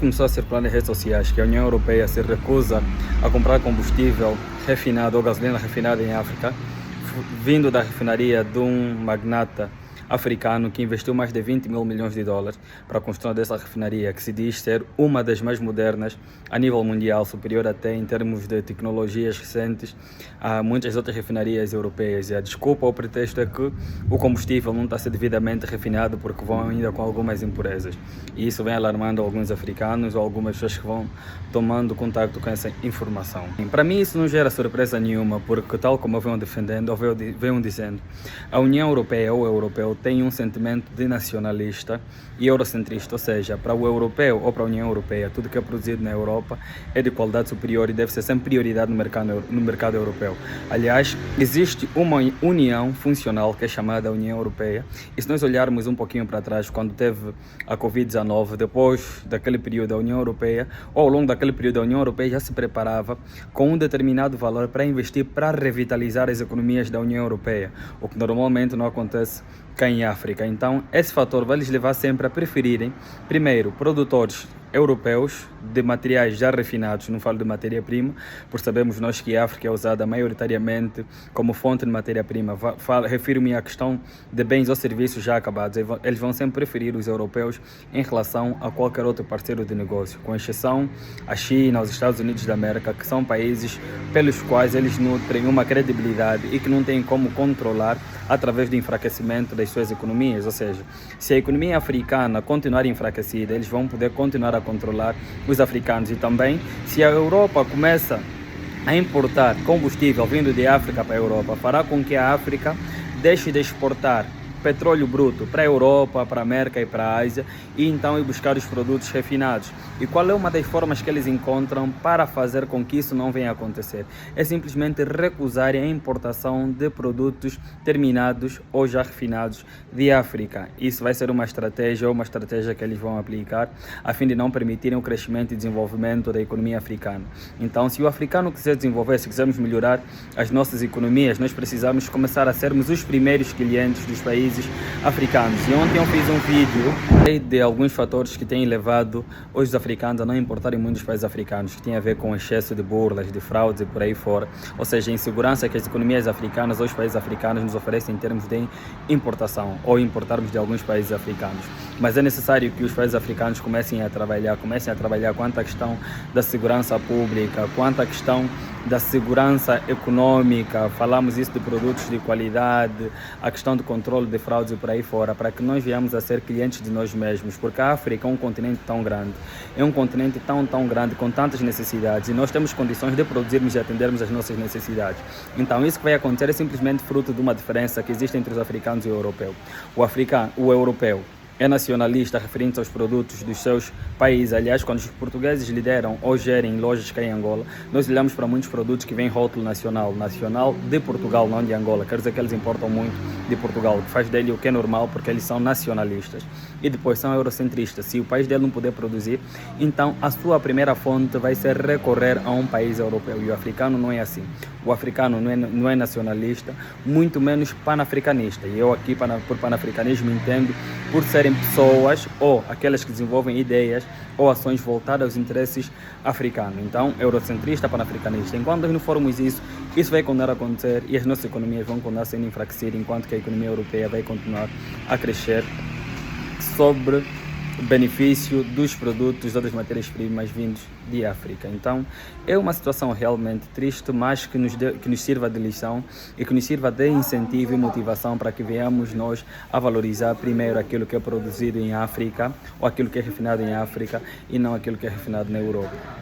começou a circular nas redes sociais que a União Europeia se recusa a comprar combustível refinado ou gasolina refinada em África, vindo da refinaria de um magnata africano que investiu mais de 20 mil milhões de dólares para a construção dessa refinaria, que se diz ser uma das mais modernas a nível mundial, superior até em termos de tecnologias recentes a muitas outras refinarias europeias. E a desculpa ou pretexto é que o combustível não está a ser devidamente refinado porque vão ainda com algumas impurezas. E isso vem alarmando alguns africanos ou algumas pessoas que vão tomando contato com essa informação. Para mim isso não gera surpresa nenhuma, porque tal como eu venho defendendo, ou venho dizendo, a União Europeia ou o europeu tem um sentimento de nacionalista e eurocentrista, ou seja, para o europeu ou para a União Europeia, tudo que é produzido na Europa é de qualidade superior e deve ser sempre prioridade no mercado europeu. Aliás, existe uma união funcional que é chamada União Europeia, e se nós olharmos um pouquinho para trás, quando teve a Covid-19, depois daquele período a União Europeia, ou ao longo daquele período a União Europeia já se preparava com um determinado valor para investir, para revitalizar as economias da União Europeia, o que normalmente não acontece cá em África. Então, esse fator vai lhes levar sempre a preferirem, primeiro, produtores europeus de materiais já refinados, não falo de matéria-prima, porque sabemos nós que a África é usada maioritariamente como fonte de matéria-prima. Refiro-me à questão de bens ou serviços já acabados. Eles vão sempre preferir os europeus em relação a qualquer outro parceiro de negócio, com exceção a China, os Estados Unidos da América, que são países pelos quais eles nutrem uma credibilidade e que não têm como controlar através do enfraquecimento das suas economias. Ou seja, se a economia africana continuar enfraquecida, eles vão poder continuar a controlar os africanos. E também, se a Europa começa a importar combustível vindo de África para a Europa, fará com que a África deixe de exportar petróleo bruto para a Europa, para a América e para a Ásia, e então ir buscar os produtos refinados. E qual é uma das formas que eles encontram para fazer com que isso não venha a acontecer? É simplesmente recusarem a importação de produtos terminados ou já refinados de África. Isso vai ser uma estratégia que eles vão aplicar a fim de não permitirem o crescimento e desenvolvimento da economia africana. Então, se o africano quiser desenvolver, se quisermos melhorar as nossas economias, nós precisamos começar a sermos os primeiros clientes dos países africanos. E ontem eu fiz um vídeo de alguns fatores que têm levado os africanos a não importarem muito dos países africanos, que tem a ver com o excesso de burlas, de fraudes e por aí fora, ou seja, a insegurança que as economias africanas ou os países africanos nos oferecem em termos de importação ou importarmos de alguns países africanos. Mas é necessário que os países africanos comecem a trabalhar quanto à questão da segurança pública, quanto à questão da segurança econômica, falamos isso de produtos de qualidade, a questão do controle de fraudes e por aí fora, para que nós venhamos a ser clientes de nós mesmos, porque a África é um continente tão grande, é um continente tão grande, com tantas necessidades, e nós temos condições de produzirmos e atendermos as nossas necessidades. Então isso que vai acontecer é simplesmente fruto de uma diferença que existe entre os africanos e o europeu. O europeu é nacionalista, referindo-se aos produtos dos seus países. Aliás, quando os portugueses lideram ou gerem lojas cá em Angola, nós olhamos para muitos produtos que vêm rótulo nacional de Portugal, não de Angola. Quer dizer que eles importam muito de Portugal, que faz dele o que é normal, porque eles são nacionalistas. E depois são eurocentristas. Se o país dele não puder produzir, então a sua primeira fonte vai ser recorrer a um país europeu. E o africano não é assim. O africano não é nacionalista, muito menos panafricanista. E eu aqui, por panafricanismo, entendo por serem pessoas ou aquelas que desenvolvem ideias ou ações voltadas aos interesses africanos. Então, eurocentrista, panafricanista. Enquanto nós não formos isso vai continuar a acontecer e as nossas economias vão continuar sendo enfraquecidas, enquanto que a economia europeia vai continuar a crescer sobre o benefício dos produtos ou das matérias-primas vindos de África. Então, é uma situação realmente triste, mas que nos sirva de lição e que nos sirva de incentivo e motivação para que venhamos nós a valorizar primeiro aquilo que é produzido em África ou aquilo que é refinado em África e não aquilo que é refinado na Europa.